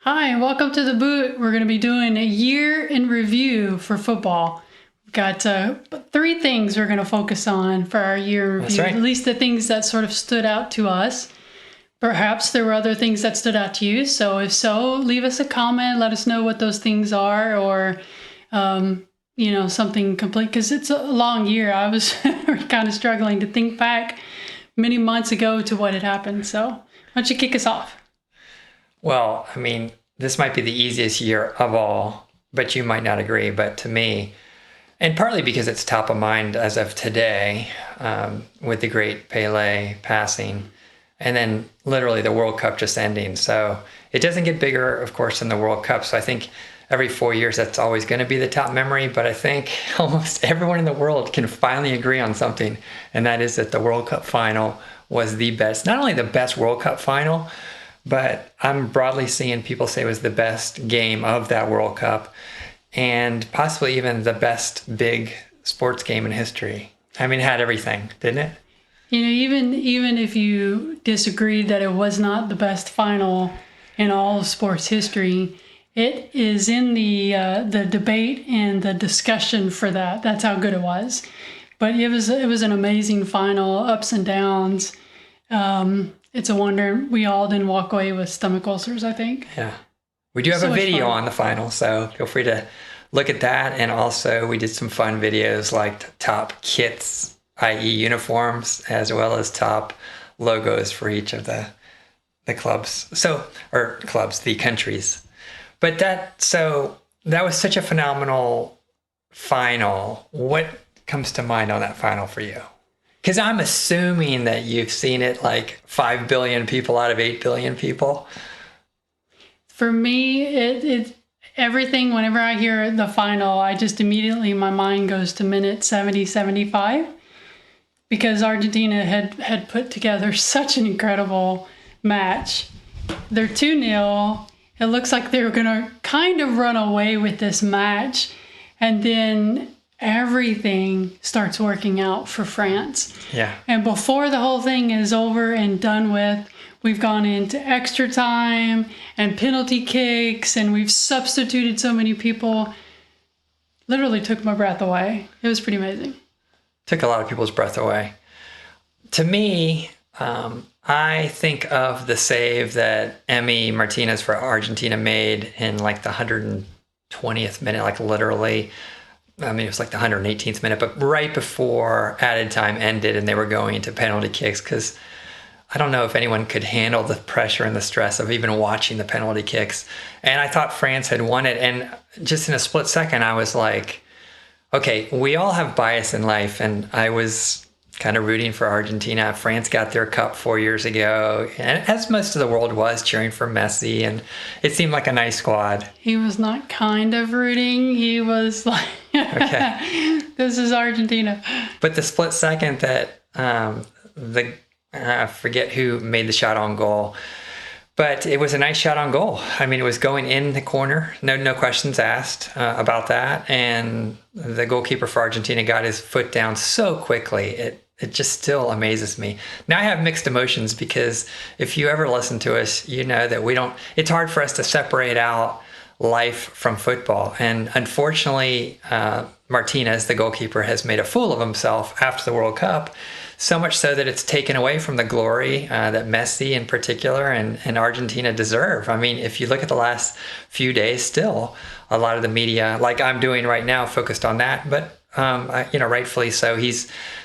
Hi, and welcome to the boot. We're going to be doing a year in review for football. We've got three things we're going to focus on for our year in That's review, right. at least the things that sort of stood out to us. Perhaps there were other things that stood out to you. So if so, leave us a comment. Let us know what those things are or, something complete. Because it's a long year. I was kind of struggling to think back many months ago to what had happened. So why don't you kick us off? Well, this might be the easiest year of all, but you might not agree. But to me, and partly because it's top of mind as of today, with the great Pele passing, and then literally the World Cup just ending. So it doesn't get bigger, of course, than the World Cup. So I think every 4 years, that's always going to be the top memory. But I think almost everyone in the world can finally agree on something, and that is that the World Cup final was the best, not only the best World Cup final, but I'm broadly seeing people say it was the best game of that World Cup and possibly even the best big sports game in history. I mean, it had everything, didn't it? Even if you disagreed that it was not the best final in all of sports history, it is in the debate and the discussion for that. That's how good it was. But it was an amazing final, ups and downs. It's a wonder we all didn't walk away with stomach ulcers, I think. Yeah. We do have So a much video fun. on the final, so feel free to look at that. And also, we did some fun videos like top kits, i.e., uniforms, as well as top logos for each of the clubs. The countries. But that was such a phenomenal final. What comes to mind on that final for you? Because I'm assuming that you've seen it like 5 billion people out of 8 billion people. For me, it everything. Whenever I hear the final, I just immediately my mind goes to minute 70, 75, because Argentina had put together such an incredible match. They're 2-0. It looks like they were going to kind of run away with this match, and then everything starts working out for France. Yeah. And before the whole thing is over and done with, we've gone into extra time and penalty kicks, and we've substituted so many people. Literally took my breath away. It was pretty amazing. Took a lot of people's breath away. To me, I think of the save that Emi Martinez for Argentina made in like the 120th minute, like literally. It was like the 118th minute, but right before added time ended and they were going into penalty kicks, because I don't know if anyone could handle the pressure and the stress of even watching the penalty kicks. And I thought France had won it. And just in a split second, I was like, okay, we all have bias in life. And I was kind of rooting for Argentina. France got their cup 4 years ago, and as most of the world was, cheering for Messi. And it seemed like a nice squad. He was not kind of rooting. He was like, Okay. This is Argentina. But the split second that I forget who made the shot on goal, but it was a nice shot on goal. It was going in the corner. No questions asked about that. And the goalkeeper for Argentina got his foot down so quickly. It just still amazes me. Now I have mixed emotions, because if you ever listen to us, you know that it's hard for us to separate out life from football. And unfortunately, Martinez, the goalkeeper, has made a fool of himself after the World Cup, so much so that it's taken away from the glory that Messi in particular and Argentina deserve. If you look at the last few days, still a lot of the media, like I'm doing right now, focused on that. But rightfully so.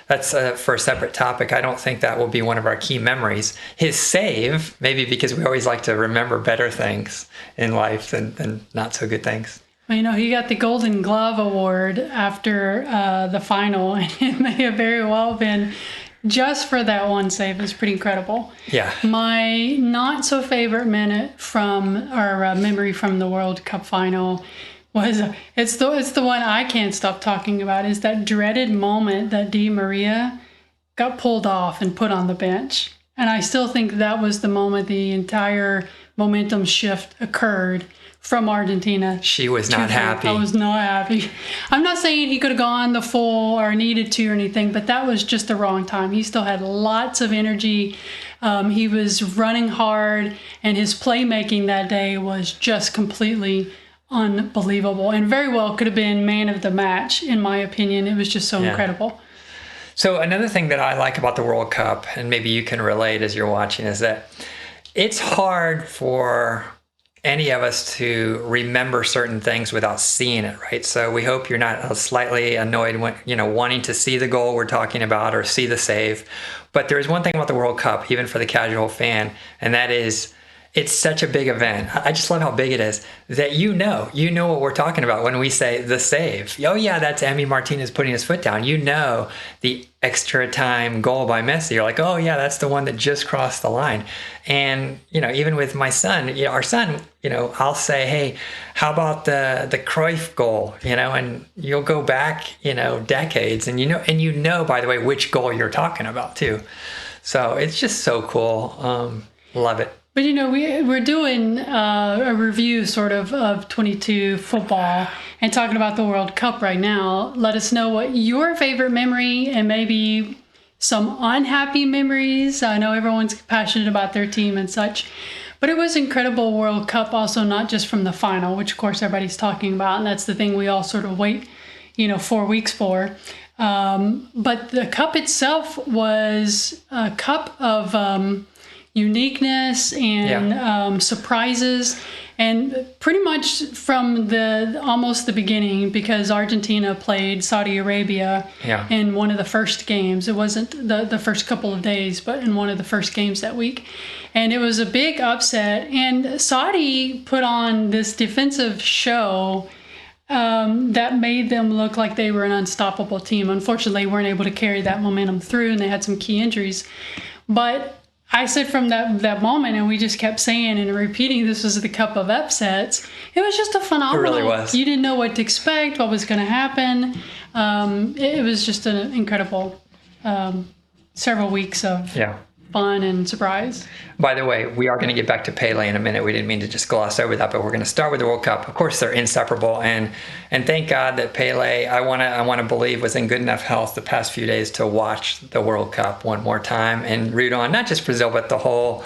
That's for a separate topic. I don't think that will be one of our key memories. His save, maybe because we always like to remember better things in life than not so good things. Well, he got the Golden Glove Award after the final, and it may have very well been just for that one save. Is pretty incredible. Yeah. My not so favorite minute from our memory from the World Cup final was it's the one I can't stop talking about. Is that dreaded moment that Di Maria got pulled off and put on the bench, and I still think that was the moment the entire momentum shift occurred from Argentina. She was not happy. I was not happy. I'm not saying he could have gone the full or needed to or anything, but that was just the wrong time. He still had lots of energy. He was running hard, and his playmaking that day was just completely unbelievable, and very well could have been man of the match, in my opinion. It was just so incredible. So another thing that I like about the World Cup, and maybe you can relate as you're watching, is that it's hard for any of us to remember certain things without seeing it, right? So we hope you're not slightly annoyed when, wanting to see the goal we're talking about or see the save. But there is one thing about the World Cup, even for the casual fan, and that is it's such a big event. I just love how big it is that you know what we're talking about when we say the save. Oh yeah, that's Emi Martinez putting his foot down. The extra time goal by Messi. You're like, oh yeah, that's the one that just crossed the line. And even with my son, our son, I'll say, hey, how about the Cruyff goal? And you'll go back, decades, and by the way, which goal you're talking about too. So it's just so cool. Love it. But we're doing a review sort of 22 football and talking about the World Cup right now. Let us know what your favorite memory and maybe some unhappy memories. I know everyone's passionate about their team and such, but it was incredible World Cup also, not just from the final, which of course everybody's talking about, and that's the thing we all sort of wait 4 weeks for. But the cup itself was a cup of uniqueness and surprises, and pretty much from almost the beginning, because Argentina played Saudi Arabia in one of the first games. It wasn't the first couple of days, but in one of the first games that week. And it was a big upset, and Saudi put on this defensive show that made them look like they were an unstoppable team. Unfortunately, they weren't able to carry that momentum through, and they had some key injuries. But I said from that moment, and we just kept saying and repeating, this was the cup of upsets. It was just a phenomenal. It really was. You didn't know what to expect, what was going to happen. It was just an incredible several weeks of fun and surprise. By the way, we are going to get back to Pele in a minute. We didn't mean to just gloss over that, but we're going to start with the World Cup. Of course, they're inseparable, and thank God that Pele, I want to believe, was in good enough health the past few days to watch the World Cup one more time and root on not just Brazil but the whole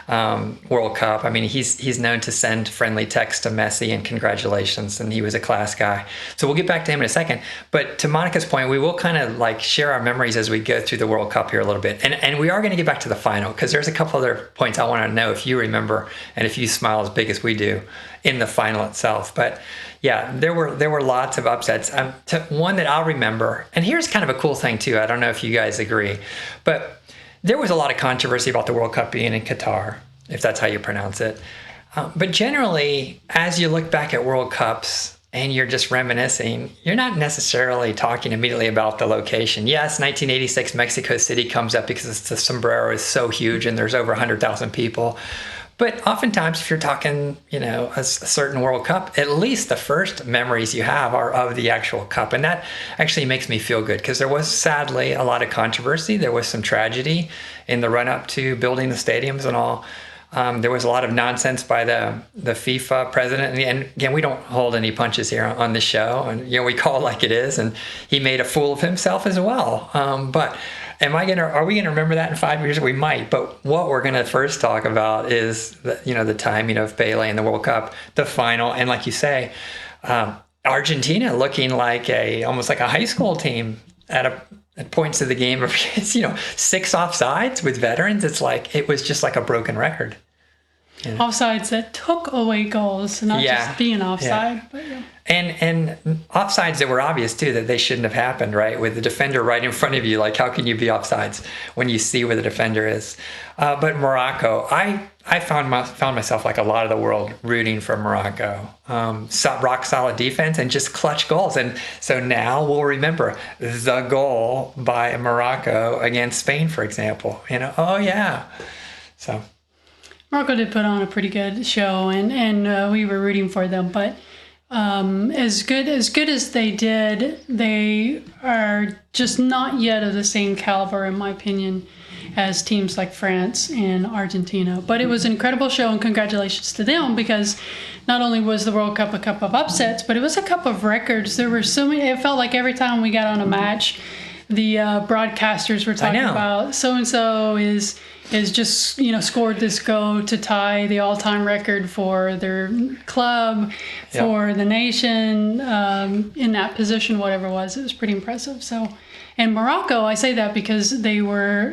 World Cup. I mean, he's known to send friendly texts to Messi and congratulations, and he was a class guy. So we'll get back to him in a second. But to Monica's point, we will kind of share our memories as we go through the World Cup here a little bit. And we are going to get back to the final, because there's a couple other points I want to know if you remember and if you smile as big as we do in the final itself. But yeah, there were lots of upsets. One that I'll remember, and here's kind of a cool thing too. I don't know if you guys agree, but there was a lot of controversy about the World Cup being in Qatar, if that's how you pronounce it. But generally, as you look back at World Cups and you're just reminiscing, you're not necessarily talking immediately about the location. Yes, 1986 Mexico City comes up because the sombrero is so huge and there's over 100,000 people. But oftentimes, if you're talking, a certain World Cup, at least the first memories you have are of the actual cup. And that actually makes me feel good, because there was sadly a lot of controversy. There was some tragedy in the run-up to building the stadiums and all. There was a lot of nonsense by the FIFA president. And again, we don't hold any punches here on the show. And, we call it like it is. And he made a fool of himself as well. But are we gonna remember that in 5 years? We might, but what we're gonna first talk about is the timing of Pele and the World Cup, the final, and like you say, Argentina looking like almost like a high school team at points of the game of 6 offsides with veterans. It was just like a broken record. Offsides that took away goals, not just being offside. But And offsides that were obvious too, that they shouldn't have happened, right? With the defender right in front of you, how can you be offsides when you see where the defender is? But Morocco, I found myself, like a lot of the world, rooting for Morocco. Rock solid defense and just clutch goals. And so now we'll remember the goal by Morocco against Spain, for example. So Morocco did put on a pretty good show, and we were rooting for them. But as good as they did, they are just not yet of the same caliber, in my opinion, as teams like France and Argentina. But it was an incredible show, and congratulations to them, because not only was the World Cup a cup of upsets, but it was a cup of records. There were so many. It felt like every time we got on a match, the broadcasters were talking about so-and-so is just, scored this goal to tie the all-time record for their club, for the nation, in that position, whatever it was. It was pretty impressive. So, and Morocco, I say that because they're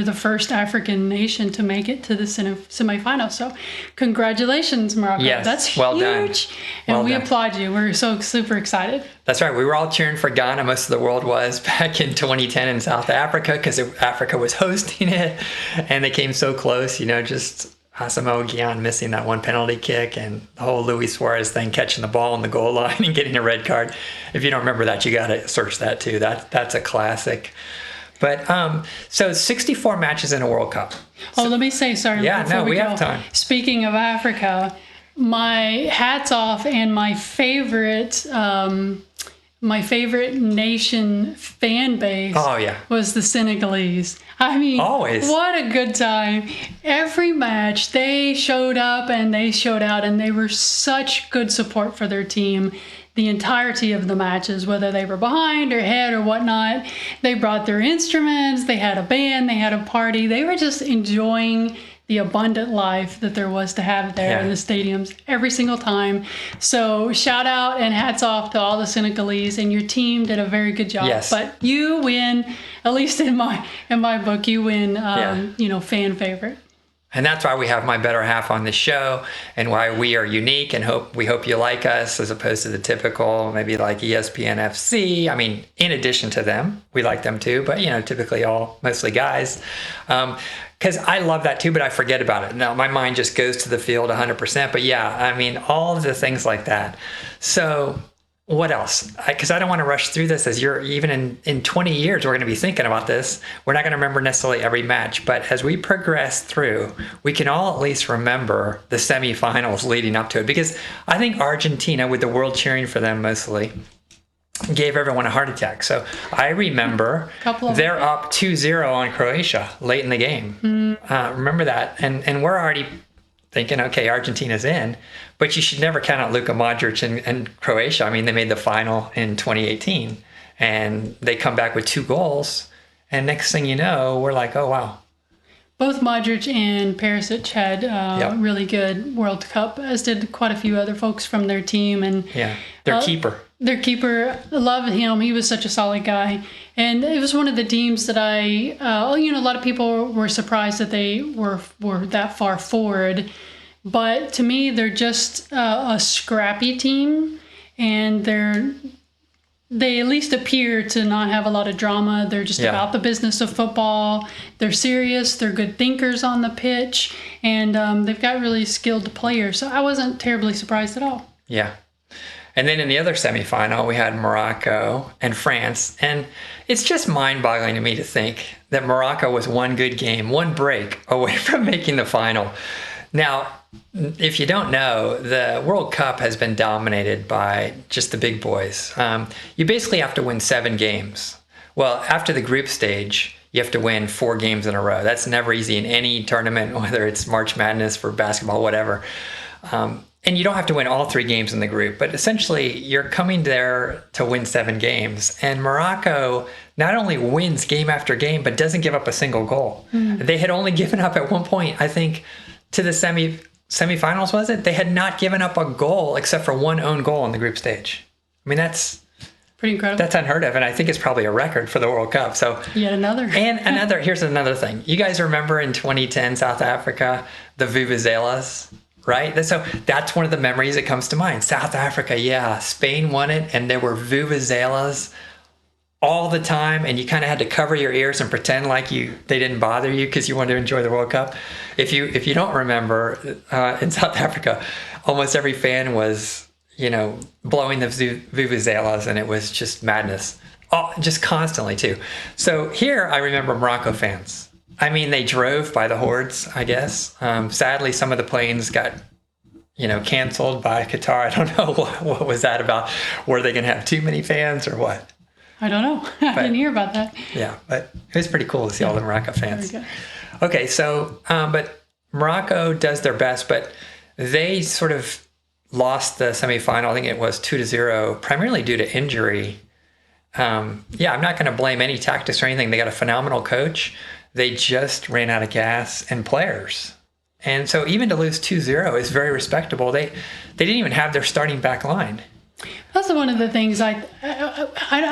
the first African nation to make it to the semifinal. So congratulations, Morocco. Yes, that's well huge. done. And well we done. applaud you. We're so super excited. That's right. We were all cheering for Ghana. Most of the world was back in 2010 in South Africa, because Africa was hosting it, and they came so close. Just Asamoah Gyan missing that one penalty kick, and the whole Luis Suarez thing, catching the ball on the goal line and getting a red card. If you don't remember that, you got to search that too. That's a classic. But so 64 matches in a World Cup. Let me say, sorry. Yeah, before we go. have time. Speaking of Africa, my hats off, and my favorite nation fan base was the Senegalese. I mean, always. What a good time. Every match, they showed up and they showed out, and they were such good support for their team the entirety of the matches, whether they were behind or ahead or whatnot. They brought their instruments, they had a band, they had a party. They were just enjoying the abundant life that there was to have there in the stadiums every single time. So shout out and hats off to all the Senegalese, and your team did a very good job. Yes. But you win, at least in my book, you win, fan favorite. And that's why we have my better half on the show, and why we are unique, and we hope you like us, as opposed to the typical, maybe like ESPN FC. I mean, in addition to them, we like them too, but typically mostly guys. Because I love that too, but I forget about it. Now my mind just goes to the field 100%. But all of the things like that. So what else? Because I don't want to rush through this, as you're even in 20 years, we're going to be thinking about this. We're not going to remember necessarily every match, but as we progress through, we can all at least remember the semifinals leading up to it. Because I think Argentina, with the world cheering for them mostly, gave everyone a heart attack. So I remember they're up 2-0 on Croatia late in the game. Remember that. And we're already thinking, okay, Argentina's in. But you should never count out Luka Modric and Croatia. I mean, they made the final in 2018, and they come back with 2 goals. And next thing you know, we're like, oh, wow. Both Modric and Perisic had really good World Cup, as did quite a few other folks from their team. And their keeper. Their keeper, I love him. He was such a solid guy. And it was one of the teams that a lot of people were surprised that they were that far forward. But to me, they're just a scrappy team, and they at least appear to not have a lot of drama. They're just about the business of football. They're serious. They're good thinkers on the pitch, and they've got really skilled players. So I wasn't terribly surprised at all. Yeah. And then in the other semifinal, we had Morocco and France. And it's just mind-boggling to me to think that Morocco was one good game, one break away from making the final. Now, if you don't know, the World Cup has been dominated by just the big boys. You basically have to win 7 games. Well, after the group stage, you have to win 4 games in a row. That's never easy in any tournament, whether it's March Madness for basketball, whatever. And you don't have to win all 3 games in the group, but essentially you're coming there to win 7 games. And Morocco not only wins game after game, but doesn't give up a single goal. They had only given up at one point, I think, to the semifinals, was it? They had not given up a goal except for one own goal in the group stage. I mean, that's pretty incredible. That's unheard of, and I think it's probably a record for the World Cup. So yet another. Here's another thing. You guys remember in 2010 South Africa, the Vuvuzelas? Right? So that's one of the memories that comes to mind. South Africa, Spain won it, and there were Vuvuzelas all the time, and you kind of had to cover your ears and pretend like they didn't bother you because you wanted to enjoy the World Cup. If you don't remember, in South Africa, almost every fan was, blowing the Vuvuzelas, and it was just madness. Just constantly too. So here I remember Morocco fans. I mean, they drove by the hordes, I guess. Sadly, some of the planes got, canceled by Qatar. I don't know what was that about. Were they going to have too many fans or what? I don't know. I didn't hear about that. Yeah, but it was pretty cool to see all the Morocco fans. Very Okay, so, but Morocco does their best, but they sort of lost the semifinal. I think it was 2-0, primarily due to injury. Yeah, I'm not going to blame any tactics or anything. They got a phenomenal coach. They just ran out of gas and players. And so even to lose 2-0 is very respectable. They didn't even have their starting back line. That's one of the things I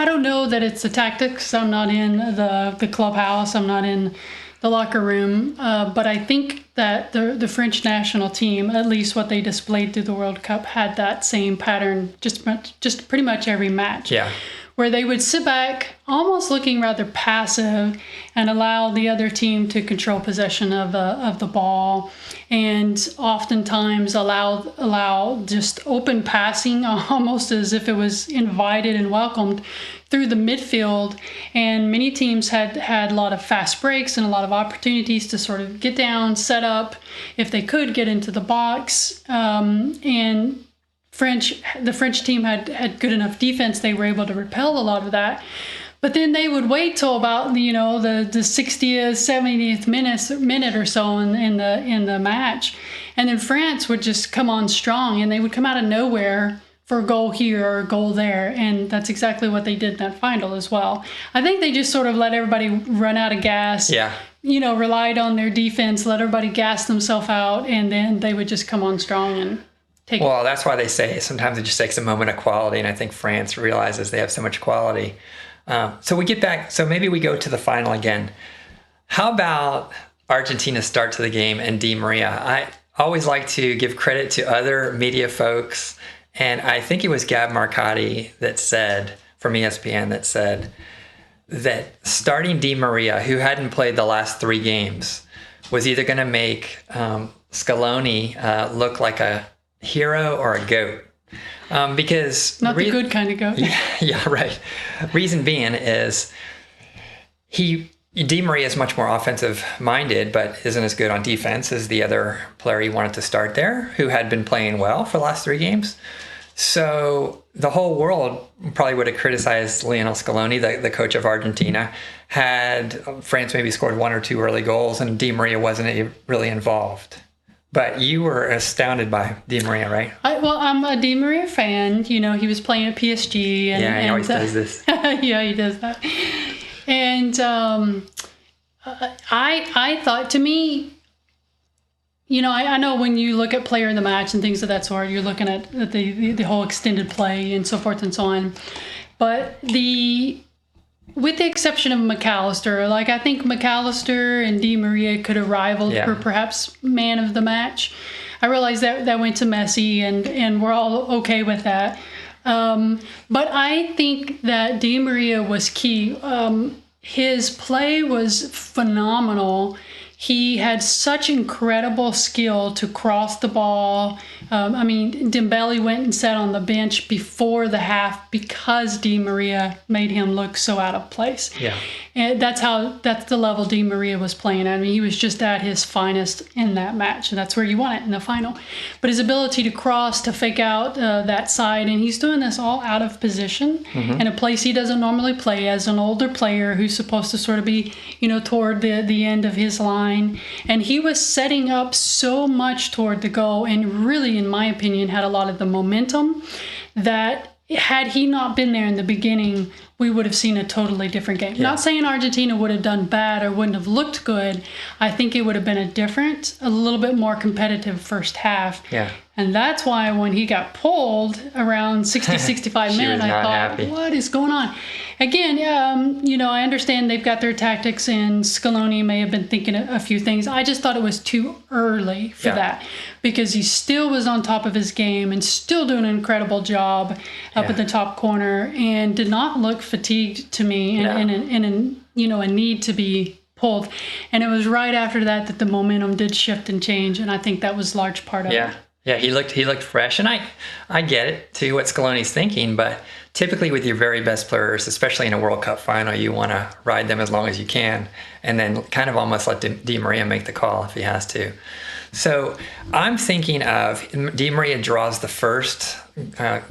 don't know that it's the tactics. I'm not in the clubhouse. I'm not in the locker room. But I think that the French national team, at least what they displayed through the World Cup, had that same pattern just pretty much every match. Yeah. Where they would sit back, almost looking rather passive, and allow the other team to control possession of the ball, and oftentimes allow just open passing, almost as if it was invited and welcomed through the midfield. And many teams had a lot of fast breaks and a lot of opportunities to sort of get down, set up, if they could get into the box, and the French team had good enough defense. They were able to repel a lot of that. But then they would wait till about the 60th, 70th minute or so in the match, and then France would just come on strong, and they would come out of nowhere for a goal here or a goal there, and that's exactly what they did in that final as well. I think they just sort of let everybody run out of gas. Yeah. Relied on their defense, let everybody gas themselves out, and then they would just come on strong and take it. Well, that's why they say sometimes it just takes a moment of quality, and I think France realizes they have so much quality. So we get back. So maybe we go to the final again. How about Argentina's start to the game and Di Maria? I always like to give credit to other media folks, and I think it was Gab Marcotti that said, from ESPN, that starting Di Maria, who hadn't played the last 3 games, was either going to make Scaloni look like a hero or a goat. Because not the good kind of goat. Yeah, right. Reason being is Di Maria is much more offensive minded, but isn't as good on defense as the other player he wanted to start there, who had been playing well for the last 3 games. So the whole world probably would have criticized Lionel Scaloni, the coach of Argentina, had France maybe scored 1 or 2 early goals and Di Maria wasn't really involved. But you were astounded by Di Maria, right? I'm a Di Maria fan. He was playing at PSG. And he always does this. Yeah, he does that. And I thought, to me, I know when you look at player in the match and things of that sort, you're looking at the whole extended play and so forth and so on. But with the exception of McAllister, I think McAllister and Di Maria could have rivaled for perhaps man of the match. I realize that went to Messi, and we're all okay with that. But I think that Di Maria was key. His play was phenomenal. He had such incredible skill to cross the ball. Dembele went and sat on the bench before the half because Di Maria made him look so out of place. Yeah. And that's the level Di Maria was playing at. He was just at his finest in that match, and that's where you want it in the final. But his ability to cross, to fake out that side, and he's doing this all out of position in a place he doesn't normally play, as an older player who's supposed to sort of be, toward the end of his line. And he was setting up so much toward the goal, and really, in my opinion, had a lot of the momentum that, had he not been there in the beginning, we would have seen a totally different game. Not saying Argentina would have done bad or wouldn't have looked good. I think it would have been a little bit more competitive first half. Yeah. And that's why when he got pulled around 60, 65 minutes, I thought, what is going on? Again, I understand they've got their tactics, and Scaloni may have been thinking a few things. I just thought it was too early for that, because he still was on top of his game and still doing an incredible job up at the top corner, and did not look fatigued to me, and a need to be pulled. And it was right after that the momentum did shift and change, and I think that was a large part of it. Yeah, he looked fresh, and I get it too, what Scaloni's thinking, but typically with your very best players, especially in a World Cup final, you want to ride them as long as you can, and then kind of almost let Di Maria make the call if he has to. So I'm thinking of Di Maria draws the first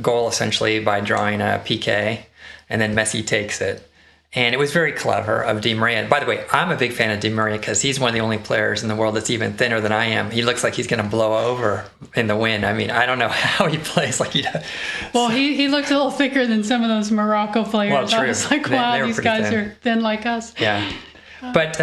goal essentially by drawing a PK, and then Messi takes it. And it was very clever of Di Maria. By the way, I'm a big fan of Di Maria because he's one of the only players in the world that's even thinner than I am. He looks like he's going to blow over in the wind. I mean, I don't know how he plays like he does. Well, he looked a little thicker than some of those Morocco players. Well, true. I was like, wow, these guys are thin like us. Yeah. But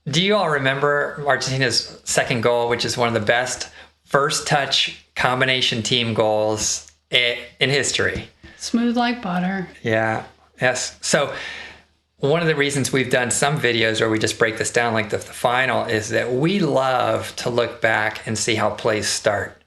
do you all remember Argentina's second goal, which is one of the best first touch combination team goals in history? Smooth like butter. Yeah. Yes. So one of the reasons we've done some videos where we just break this down like the final is that we love to look back and see how plays start.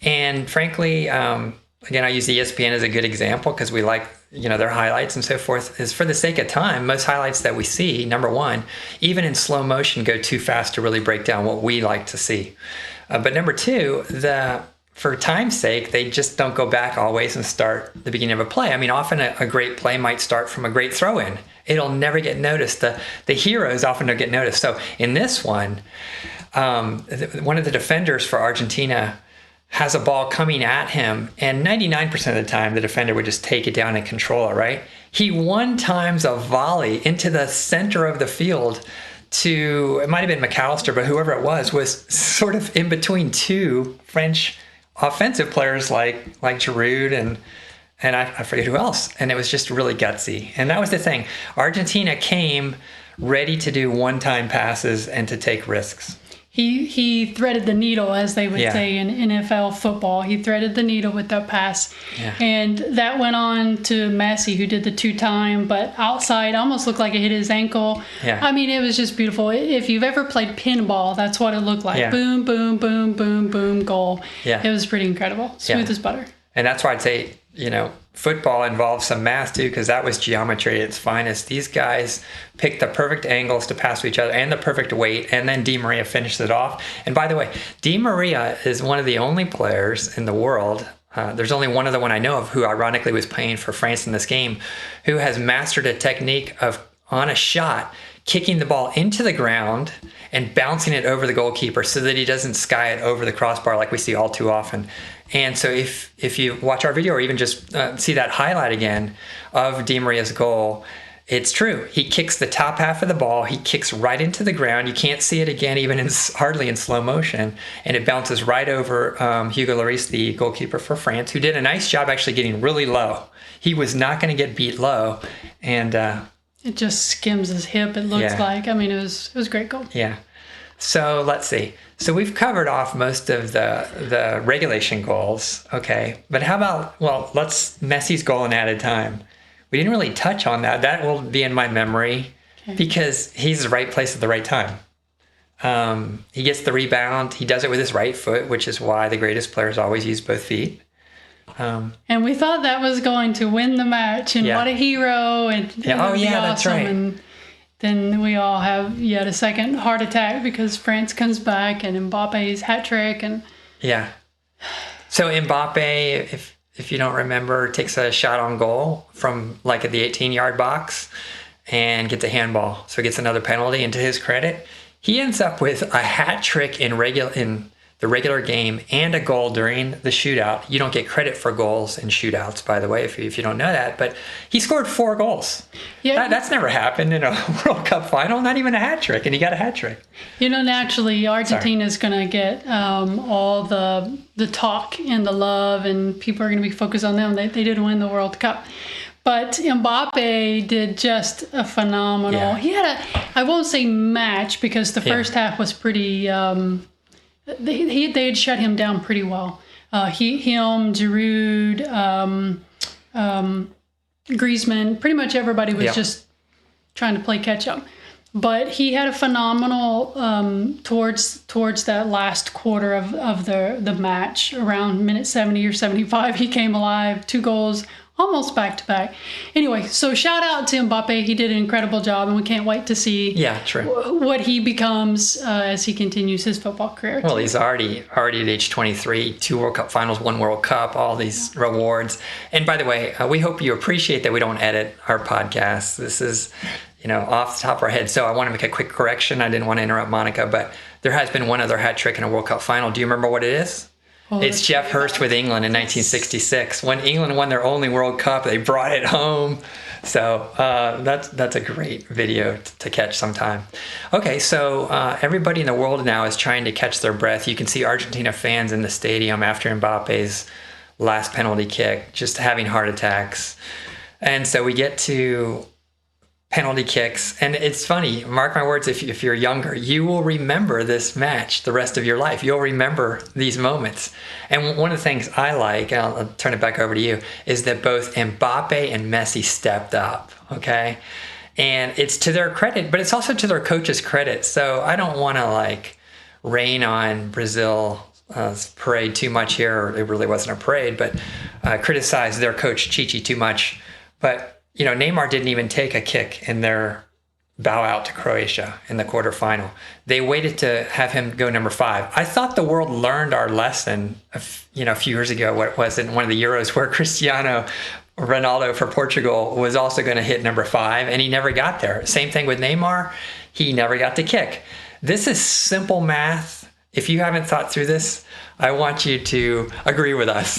And frankly, again, I use ESPN as a good example because we like, their highlights and so forth. Is for the sake of time, most highlights that we see, number one, even in slow motion, go too fast to really break down what we like to see. But number two, for time's sake, they just don't go back always and start the beginning of a play. I mean, often a great play might start from a great throw-in. It'll never get noticed. The heroes often don't get noticed. So in this one of the defenders for Argentina has a ball coming at him, and 99% of the time, the defender would just take it down and control it, right? He one times a volley into the center of the field to, it might have been McAllister, but whoever it was sort of in between two French offensive players like Giroud and I forget who else. And it was just really gutsy. And that was the thing. Argentina came ready to do one-time passes and to take risks. He threaded the needle, as they would say in NFL football. He threaded the needle with that pass. Yeah. And that went on to Messi, who did the two-time, but outside, almost looked like it hit his ankle. Yeah. I mean, it was just beautiful. If you've ever played pinball, that's what it looked like. Yeah. Boom, boom, boom, boom, boom, goal. Yeah. It was pretty incredible. Smooth as butter. And that's why I'd say, football involves some math too, because that was geometry at its finest. These guys picked the perfect angles to pass to each other and the perfect weight, and then Di Maria finished it off. And by the way, Di Maria is one of the only players in the world, there's only one other one I know of who ironically was playing for France in this game, who has mastered a technique of, on a shot, kicking the ball into the ground and bouncing it over the goalkeeper so that he doesn't sky it over the crossbar like we see all too often. And so if you watch our video or even just see that highlight again of Di Maria's goal, it's true. He kicks the top half of the ball. He kicks right into the ground. You can't see it again, even hardly in slow motion. And it bounces right over Hugo Lloris, the goalkeeper for France, who did a nice job actually getting really low. He was not going to get beat low. And it just skims his hip, it looks like. I mean, it was a great goal. Yeah. So let's see. So we've covered off most of the regulation goals, okay? But how about, let's Messi's goal in added time. We didn't really touch on that. That will be in my memory because he's the right place at the right time. He gets the rebound. He does it with his right foot, which is why the greatest players always use both feet. And we thought that was going to win the match, and what a hero. And that's right. And then we all have yet a second heart attack because France comes back and Mbappe's hat trick. So Mbappe, if you don't remember, takes a shot on goal from like at the 18-yard box and gets a handball. So he gets another penalty. And to his credit, he ends up with a hat trick in the regular game and a goal during the shootout. You don't get credit for goals in shootouts, by the way, if you don't know that. But he scored 4 goals. Yeah, that's never happened in a World Cup final, not even a hat trick, and he got a hat trick. Naturally, Argentina's going to get all the talk and the love, and people are going to be focused on them. They did win the World Cup. But Mbappe did just a phenomenal. He had I won't say match, because the first half was pretty... They had shut him down pretty well. Giroud, Griezmann, pretty much everybody was just trying to play catch up. But he had a phenomenal towards that last quarter of the match, around minute 70 or 75. He came alive, 2 goals, almost back to back. Anyway, so shout out to Mbappe. He did an incredible job, and we can't wait to see what he becomes as he continues his football career. Well, he's already at age 23, 2 World Cup finals, 1 World Cup, all these rewards. And by the way, we hope you appreciate that we don't edit our podcast. This is, off the top of our head. So I want to make a quick correction. I didn't want to interrupt Monica, but there has been one other hat trick in a World Cup final. Do you remember what it is? It's Jeff Hurst with England in 1966. When England won their only World Cup, they brought it home. So that's a great video to catch sometime. Okay, so everybody in the world now is trying to catch their breath. You can see Argentina fans in the stadium after Mbappe's last penalty kick, just having heart attacks. And so we get to penalty kicks. And it's funny, mark my words, if you're younger, you will remember this match the rest of your life. You'll remember these moments. And one of the things I like, and I'll turn it back over to you, is that both Mbappe and Messi stepped up, okay? And it's to their credit, but it's also to their coach's credit. So I don't want to rain on Brazil's parade too much here. It really wasn't a parade, but criticize their coach Chichi too much. But Neymar didn't even take a kick in their bow out to Croatia in the quarterfinal. They waited to have him go number 5. I thought the world learned our lesson, a few years ago, what it was in one of the Euros where Cristiano Ronaldo for Portugal was also going to hit number 5, and he never got there. Same thing with Neymar. He never got the kick. This is simple math. If you haven't thought through this, I want you to agree with us.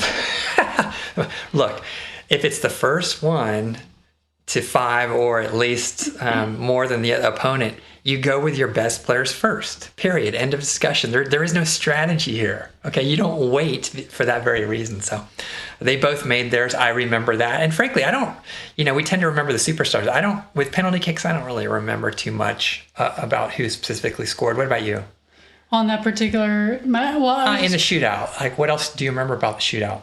Look, if it's the first one to 5 or at least more than the opponent, you go with your best players first, period. End of discussion. There is no strategy here. Okay, you don't wait for that very reason. So they both made theirs. I remember that. And frankly, I don't, we tend to remember the superstars. With penalty kicks, I don't really remember too much about who specifically scored. What about you? On that particular match? In the shootout. What else do you remember about the shootout?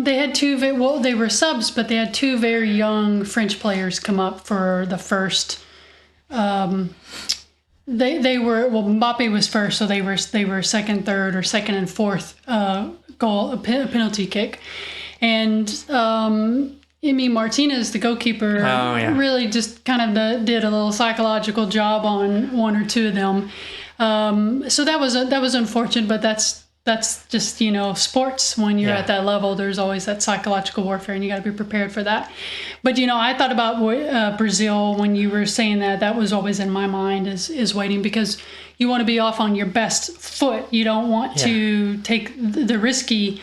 They had they were subs, but they had 2 very young French players come up for the first. Mbappe was first, so they were second, third, or second and fourth goal, a penalty kick, and Emi Martinez, the goalkeeper, really just kind of did a little psychological job on 1 or 2 of them. So that was unfortunate, but that's just, sports. When you're at that level, there's always that psychological warfare, and you got to be prepared for that. But, I thought about Brazil when you were saying that. That was always in my mind is waiting, because you want to be off on your best foot. You don't want to take the risky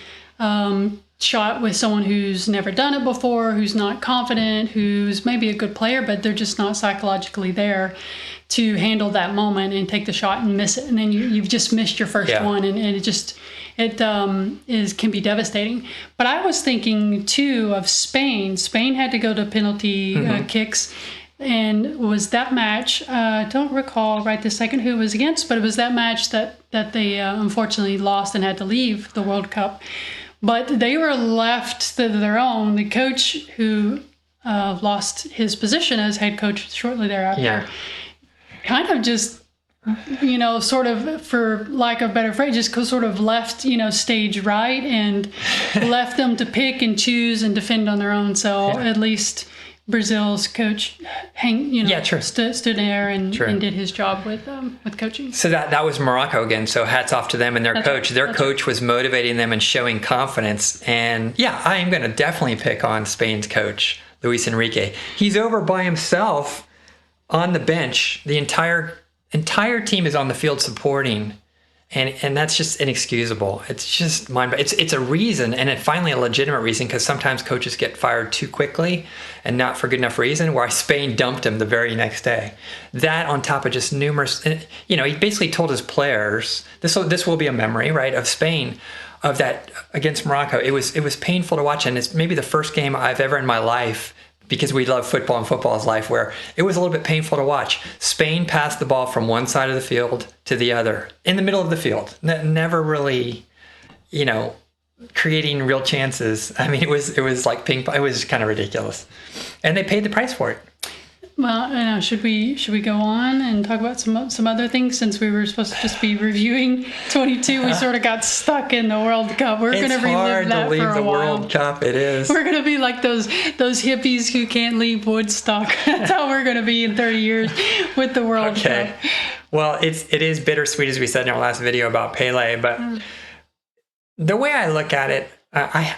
shot with someone who's never done it before, who's not confident, who's maybe a good player, but they're just not psychologically there to handle that moment and take the shot and miss it, and then you've just missed your first one, and it can be devastating. But I was thinking too of Spain. Spain had to go to penalty kicks, and was that match? I don't recall right this second who it was against, but it was that match that they unfortunately lost and had to leave the World Cup. But they were left to their own. The coach who lost his position as head coach shortly thereafter. Kind of just, sort of, for lack of a better phrase, just sort of left, stage right, and left them to pick and choose and defend on their own. So at least Brazil's coach stood there and did his job with coaching. So that was Morocco again. So hats off to them and their coach. Their coach was motivating them and showing confidence. And I am going to definitely pick on Spain's coach, Luis Enrique. He's over by himself on the bench. The entire team is on the field supporting, and that's just inexcusable. It's just it's a reason, and finally a legitimate reason, because sometimes coaches get fired too quickly and not for good enough reason, why Spain dumped him the very next day. That on top of just numerous, he basically told his players, this will be a memory, right, of Spain, of that against Morocco. It was painful to watch, and it's maybe the first game I've ever in my life, because we love football and football is life, where it was a little bit painful to watch. Spain passed the ball from one side of the field to the other, in the middle of the field, never really, creating real chances. I mean, it was like ping pong. It was kind of ridiculous, and they paid the price for it. Well, should we go on and talk about some other things, since we were supposed to just be reviewing 22? We sort of got stuck in the World Cup. We're going to relive that for a while. It's hard to leave the World Cup. It is. We're going to be like those hippies who can't leave Woodstock. That's how we're going to be in 30 years with the World Cup. Well, it is bittersweet, as we said in our last video about Pele, but the way I look at it, I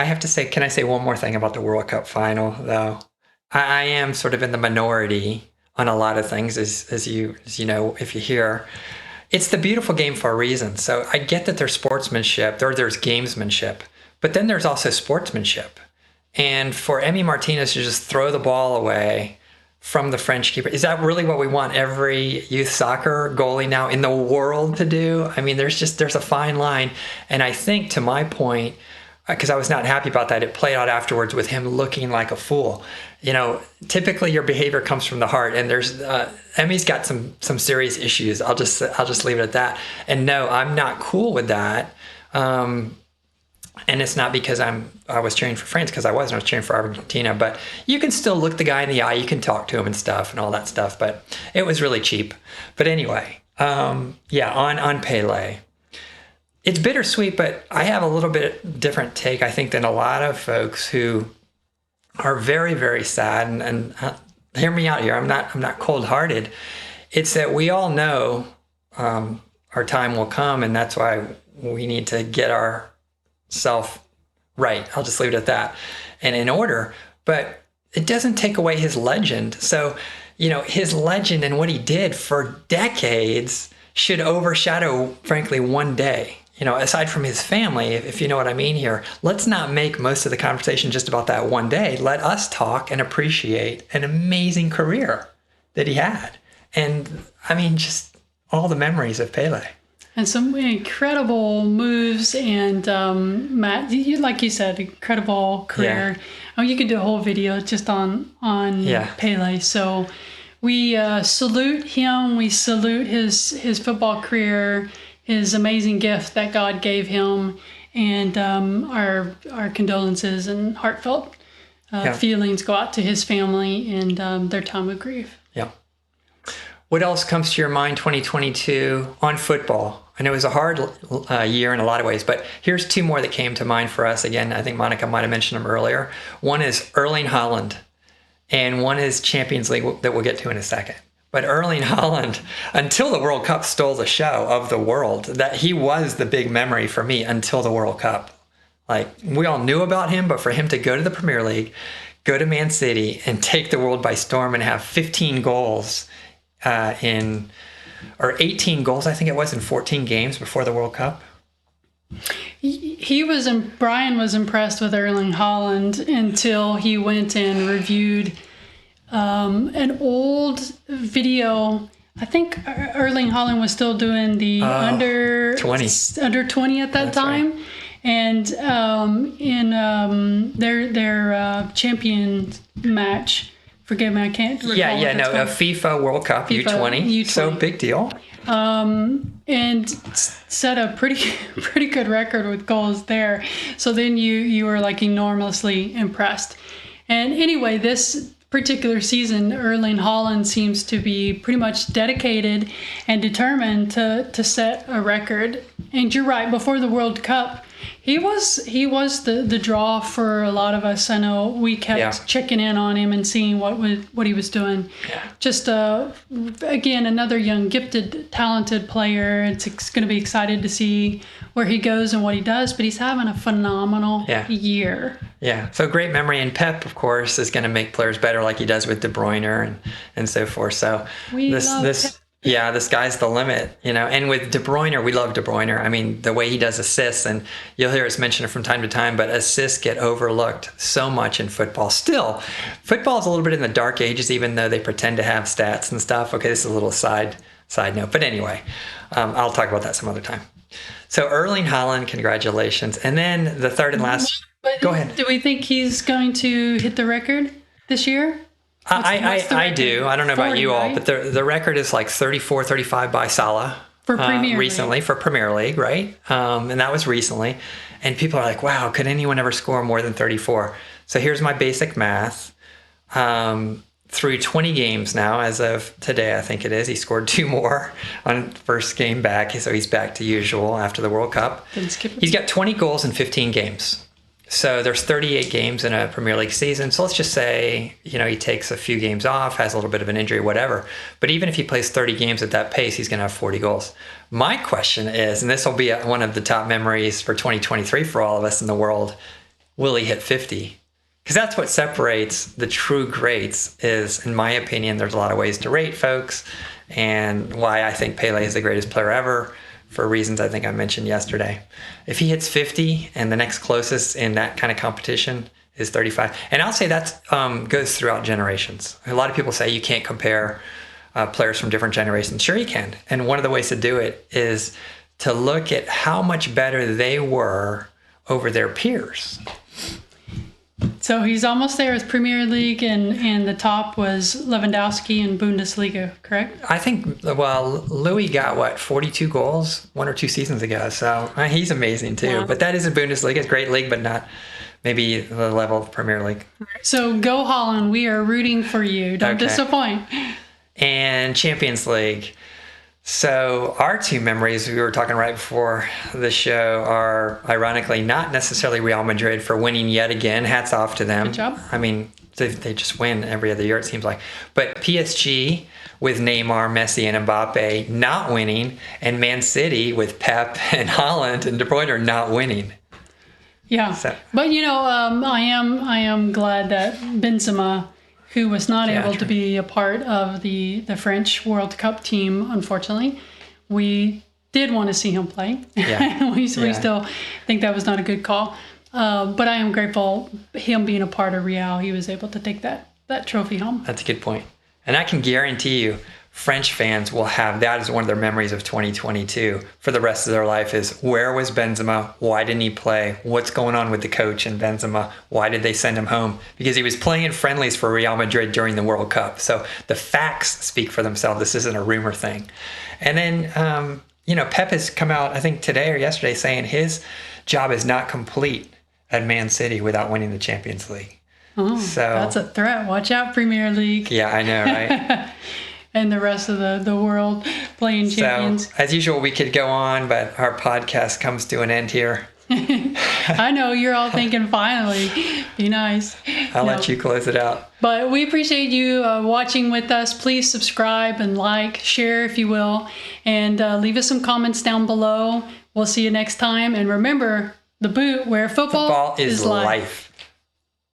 have to say, can I say one more thing about the World Cup final, though? I am sort of in the minority on a lot of things, as you know, if you hear. It's the beautiful game for a reason. So I get that there's sportsmanship, there's gamesmanship, but then there's also sportsmanship. And for Emi Martinez to just throw the ball away from the French keeper, is that really what we want every youth soccer goalie now in the world to do? I mean, there's a fine line. And I think, to my point, because I was not happy about that, it played out afterwards with him looking like a fool. You know, typically your behavior comes from the heart, and there's Emi's got some serious issues. I'll just leave it at that. And no, I'm not cool with that. And it's not because I was cheering for France, because I was cheering for Argentina. But you can still look the guy in the eye, you can talk to him and stuff and all that stuff. But it was really cheap. But anyway, on Pele. It's bittersweet, but I have a little bit different take, I think, than a lot of folks who are very, very sad. And hear me out here. I'm not cold-hearted. It's that we all know our time will come, and that's why we need to get ourselves right. I'll just leave it at that, and in order. But it doesn't take away his legend. So, you know, his legend and what he did for decades should overshadow, frankly, one day. You know, aside from his family, if you know what I mean here, let's not make most of the conversation just about that one day. Let us talk and appreciate an amazing career that he had. And I mean, just all the memories of Pele. And some incredible moves, and Matt, like you said, incredible career. Yeah. You could do a whole video just on Pele. So we salute him. We salute his football career, his amazing gift that God gave him, and our condolences and heartfelt feelings go out to his family and their time of grief. Yeah. What else comes to your mind 2022 on football? I know it was a hard year in a lot of ways, but here's two more that came to mind for us. Again, I think Monica might have mentioned them earlier. One is Erling Haaland, and one is Champions League that we'll get to in a second. But Erling Haaland, until the World Cup, stole the show of the world. That he was the big memory for me until the World Cup. Like, we all knew about him, but for him to go to the Premier League, go to Man City, and take the world by storm and have 15 goals or 18 goals, I think it was, in 14 games before the World Cup. Brian was impressed with Erling Haaland until he went and reviewed an old video. I think Erling Haaland was still doing the under 20 at that That's time. Right. And in their champion match, forgive me, I can't recall. A FIFA World Cup U20. So big deal. And set a pretty good record with goals there. So then you were like enormously impressed. And anyway, this particular season, Erling Haaland seems to be pretty much dedicated and determined to set a record. And you're right, before the World Cup, he was the draw for a lot of us. I know we kept checking in on him and seeing what he was doing. Yeah. Just again, another young, gifted, talented player. It's going to be excited to see where he goes and what he does. But he's having a phenomenal year. Yeah. So great memory. And Pep, of course, is going to make players better, like he does with De Bruyne and so forth. So this. Yeah, the sky's the limit, you know. And with De Bruyne, we love De Bruyne. I mean, the way he does assists, and you'll hear us mention it from time to time, but assists get overlooked so much in football. Still, football is a little bit in the dark ages, even though they pretend to have stats and stuff. Okay, this is a little side note. But anyway, I'll talk about that some other time. So Erling Haaland, congratulations. And then the third and last. Go ahead. Do we think he's going to hit the record this year? I do. I don't know about you all, but the record is like 34, 35 by Salah for Premier recently League. For Premier League, right? And that was recently. And people are like, wow, could anyone ever score more than 34? So here's my basic math. Through 20 games now, as of today, I think it is, he scored 2 more on first game back. So he's back to usual after the World Cup. He's got 20 goals in 15 games. So there's 38 games in a Premier League season. So let's just say, you know, he takes a few games off, has a little bit of an injury, whatever. But even if he plays 30 games at that pace, he's going to have 40 goals. My question is, and this will be one of the top memories for 2023 for all of us in the world, will he hit 50? Because that's what separates the true greats is, in my opinion, there's a lot of ways to rate folks, and why I think Pele is the greatest player ever, for reasons I think I mentioned yesterday. If he hits 50 and the next closest in that kind of competition is 35. And I'll say that goes throughout generations. A lot of people say you can't compare players from different generations. Sure you can. And one of the ways to do it is to look at how much better they were over their peers. So he's almost there with Premier League, and the top was Lewandowski in Bundesliga, correct? I think, well, Louis got, 42 goals 1 or 2 seasons ago. So he's amazing too. Wow. But that is a Bundesliga. It's a great league, but not maybe the level of Premier League. So go Haaland. We are rooting for you. Don't Okay. disappoint. And Champions League. So our two memories, we were talking right before the show, are ironically not necessarily Real Madrid for winning yet again. Hats off to them. Good job. I mean, they just win every other year, it seems like. But PSG with Neymar, Messi, and Mbappe not winning, and Man City with Pep and Haaland and De Bruyne are not winning. Yeah. So- But I am glad that Benzema, who was not Yeah, able to true. be a part of the French World Cup team, unfortunately. We did want to see him play. Yeah. we Yeah. still think that was not a good call. But I am grateful him being a part of Real. He was able to take that trophy home. That's a good point. And I can guarantee you, French fans will have that as one of their memories of 2022 for the rest of their life is where was Benzema? Why didn't he play? What's going on with the coach and Benzema? Why did they send him home? Because he was playing in friendlies for Real Madrid during the World Cup. So the facts speak for themselves. This isn't a rumor thing. And then, Pep has come out, I think today or yesterday, saying his job is not complete at Man City without winning the Champions League. Oh, So- that's a threat. Watch out, Premier League Yeah, I know, right? and the rest of the world playing champions. So, as usual, we could go on, but our podcast comes to an end here. I know you're all thinking, finally, be nice. I'll No. let you close it out. But we appreciate you watching with us. Please subscribe and like, share if you will, and leave us some comments down below. We'll see you next time. And remember, the boot where football Football is life.